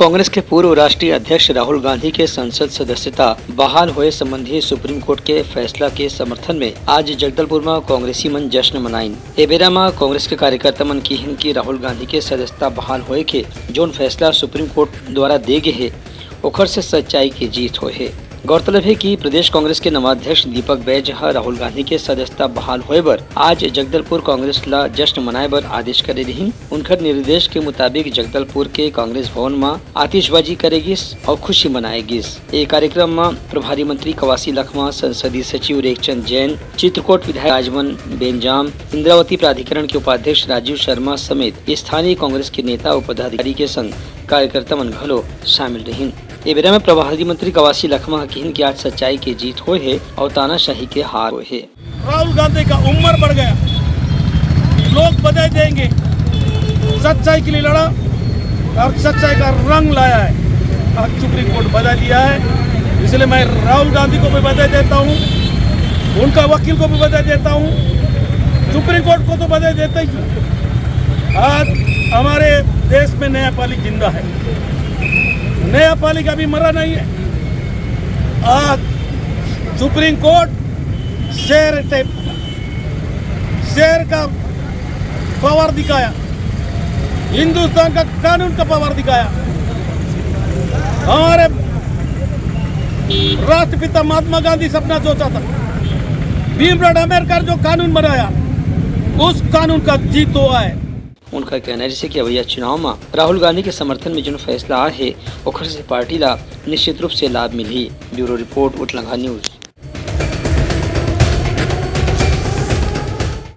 कांग्रेस के पूर्व राष्ट्रीय अध्यक्ष राहुल गांधी के संसद सदस्यता बहाल होए संबंधी सुप्रीम कोर्ट के फैसला के समर्थन में आज जगदलपुर में कांग्रेसी मन जश्न मनाइन। ए बेरा में कांग्रेस के कार्यकर्ता मन की कि राहुल गांधी के सदस्यता बहाल होए के जोन फैसला सुप्रीम कोर्ट द्वारा दे गे है ओखर से सच्चाई की जीत होए है। गौरतलब है कि प्रदेश कांग्रेस के नवाध्यक्ष दीपक बैज राहुल गांधी के सदस्यता बहाल होए बर आज जगदलपुर कांग्रेस ला जश्न मनाए बर आदेश करे रही। उनकर निर्देश के मुताबिक जगदलपुर के कांग्रेस भवन में आतिशबाजी करेगिस और खुशी मनाएगिस। ये कार्यक्रम में प्रभारी मंत्री कवासी लखमा, संसदीय सचिव रेखचंद जैन, चित्रकूट विधायक राजमन बेंजाम, इंद्रावती प्राधिकरण के उपाध्यक्ष राजीव शर्मा समेत स्थानीय कांग्रेस के नेता और पदाधिकारी के संग कार्यकर्ता मन घलो शामिल रही। ए बेरा में प्रभारी मंत्री कवासी लखमा कहन कि आज सच्चाई की जीत हुए है और तानाशाही के हार हुए है। राहुल गांधी का उम्र बढ़ गया, लोग बधाई देंगे, सच्चाई के लिए लड़ा और सच्चाई का रंग लाया है। आज सुप्रीम कोर्ट बधाई दिया है, इसलिए मैं राहुल गांधी को भी बधाई देता हूँ, उनका वकील को भी बधाई देता हूँ, सुप्रीम कोर्ट को तो बधाई देता ही। आज हमारे देश में न्यायपालिका जिंदा है, न्यायपालिका अभी मरा नहीं है। आज सुप्रीम कोर्ट शेर का पावर दिखाया, हिंदुस्तान का कानून का पावर दिखाया। हमारे राष्ट्रपिता महात्मा गांधी सपना सोचा था, भीमराव अम्बेडकर जो कानून बनाया उस कानून का जीत हुआ है। उनका कहना है जैसे कि अवैया चुनाव में राहुल गांधी के समर्थन में जो फैसला आ है ओखर से पार्टी ला निश्चित रूप से लाभ मिली। ब्यूरो रिपोर्ट उटलंघा न्यूज।